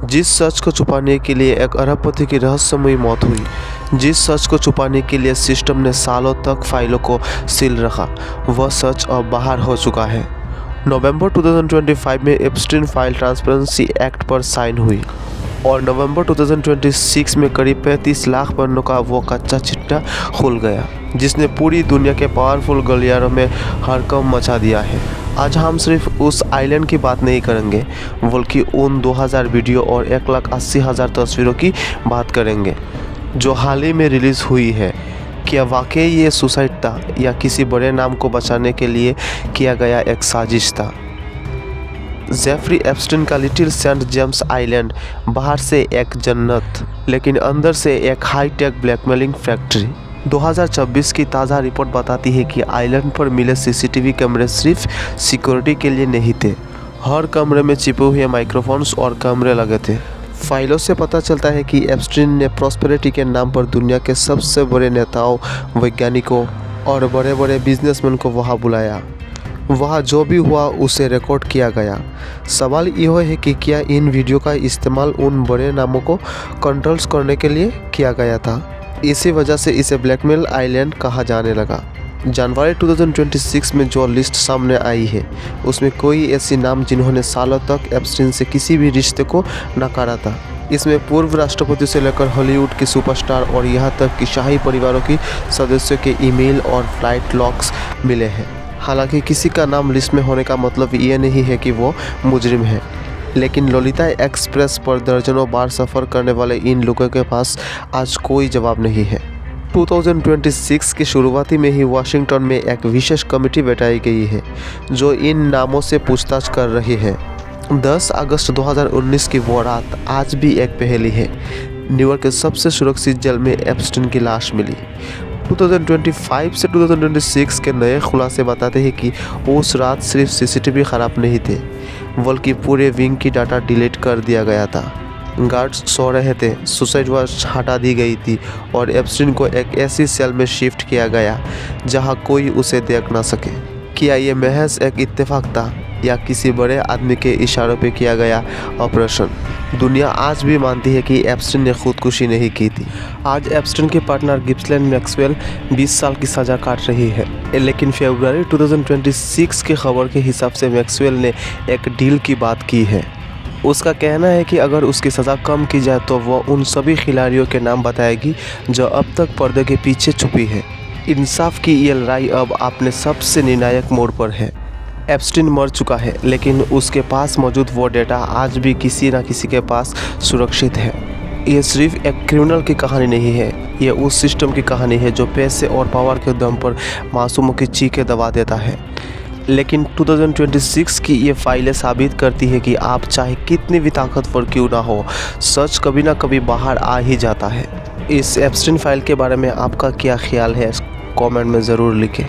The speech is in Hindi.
जिस सच को छुपाने के लिए एक अरबपति की रहस्यमयी मौत हुई, जिस सच को छुपाने के लिए सिस्टम ने सालों तक फाइलों को सील रखा, वह सच अब बाहर हो चुका है। नवंबर 2025 में एप्स्टीन फाइल ट्रांसपेरेंसी एक्ट पर साइन हुई और नवंबर 2026 में करीब 35 लाख पन्नों का वो कच्चा चिट्ठा खुल गया, जिसने पूरी दुनिया के पावरफुल गलियारों में हड़कंप मचा दिया है। आज हम सिर्फ उस आइलैंड की बात नहीं करेंगे, बल्कि उन 2000 वीडियो और 1,80,000 तस्वीरों की बात करेंगे जो हाल ही में रिलीज़ हुई है। क्या वाकई ये सुसाइड था या किसी बड़े नाम को बचाने के लिए किया गया एक साजिश था? जेफरी एप्स्टीन का लिटिल सेंट जेम्स आइलैंड बाहर से एक जन्नत, लेकिन अंदर से एक हाईटेक ब्लैकमेलिंग फैक्ट्री। 2026 की ताज़ा रिपोर्ट बताती है कि आइलैंड पर मिले सीसीटीवी कैमरे सिर्फ सिक्योरिटी के लिए नहीं थे। हर कमरे में छिपे हुए माइक्रोफोन्स और कैमरे लगे थे। फाइलों से पता चलता है कि एप्स्टीन ने प्रॉस्पेरिटी के नाम पर दुनिया के सबसे बड़े नेताओं, वैज्ञानिकों और बड़े बड़े बिजनेसमैन को वहाँ बुलाया। वहाँ जो भी हुआ उसे रिकॉर्ड किया गया। सवाल यह है कि क्या इन वीडियो का इस्तेमाल उन बड़े नामों को कंट्रोल्स करने के लिए किया गया था? इसी वजह से इसे ब्लैकमेल आइलैंड कहा जाने लगा। जनवरी 2026 में जो लिस्ट सामने आई है, उसमें कोई ऐसी नाम जिन्होंने सालों तक एप्स्टीन से किसी भी रिश्ते को नकारा था। इसमें पूर्व राष्ट्रपति से लेकर हॉलीवुड के सुपरस्टार और यहाँ तक कि शाही परिवारों की सदस्यों के ईमेल और फ्लाइट लॉग्स मिले हैं। हालांकि किसी का नाम लिस्ट में होने का मतलब ये नहीं है कि वो मुजरिम है, लेकिन लोलिता एक्सप्रेस पर दर्जनों बार सफ़र करने वाले इन लोगों के पास आज कोई जवाब नहीं है। 2026 की शुरुआती में ही वाशिंगटन में एक विशेष कमेटी बैठाई गई है जो इन नामों से पूछताछ कर रही है। 10 अगस्त 2019 की वो रात आज भी एक पहेली है। न्यूयॉर्क के सबसे सुरक्षित जेल में एप्स्टीन की लाश मिली। 2025 से 2026 के नए खुलासे बताते हैं कि उस रात सिर्फ सीसीटीवी ख़राब नहीं थे, बल्कि पूरे विंग की डाटा डिलीट कर दिया गया था। गार्ड्स सो रहे थे, सुसाइड वॉच हटा दी गई थी और एप्स्टीन को एक ऐसी सेल में शिफ्ट किया गया जहां कोई उसे देख ना सके। क्या ये महज एक इत्तेफाक था या किसी बड़े आदमी के इशारों पे किया गया ऑपरेशन? दुनिया आज भी मानती है कि एप्स्टीन ने खुदकुशी नहीं की थी। आज एप्स्टीन के पार्टनर गिप्सलैन मैक्सवेल 20 साल की सज़ा काट रही है, लेकिन फरवरी 2026 की खबर के हिसाब से मैक्सवेल ने एक डील की बात की है। उसका कहना है कि अगर उसकी सज़ा कम की जाए तो वह उन सभी खिलाड़ियों के नाम बताएगी जो अब तक पर्दे के पीछे छुपी है। इंसाफ की ये लड़ाई अब अपने सबसे निर्णायक मोड़ पर है। एप्स्टीन मर चुका है, लेकिन उसके पास मौजूद वो डेटा आज भी किसी न किसी के पास सुरक्षित है। ये सिर्फ एक क्रिमिनल की कहानी नहीं है, ये उस सिस्टम की कहानी है जो पैसे और पावर के दम पर मासूमों की चीखें दबा देता है। लेकिन 2026 की ये फाइलें साबित करती है कि आप चाहे कितनी भी ताकतवर क्यों ना हो, सच कभी ना कभी बाहर आ ही जाता है। इस एप्स्टीन फाइल के बारे में आपका क्या ख्याल है? कमेंट में ज़रूर लिखें।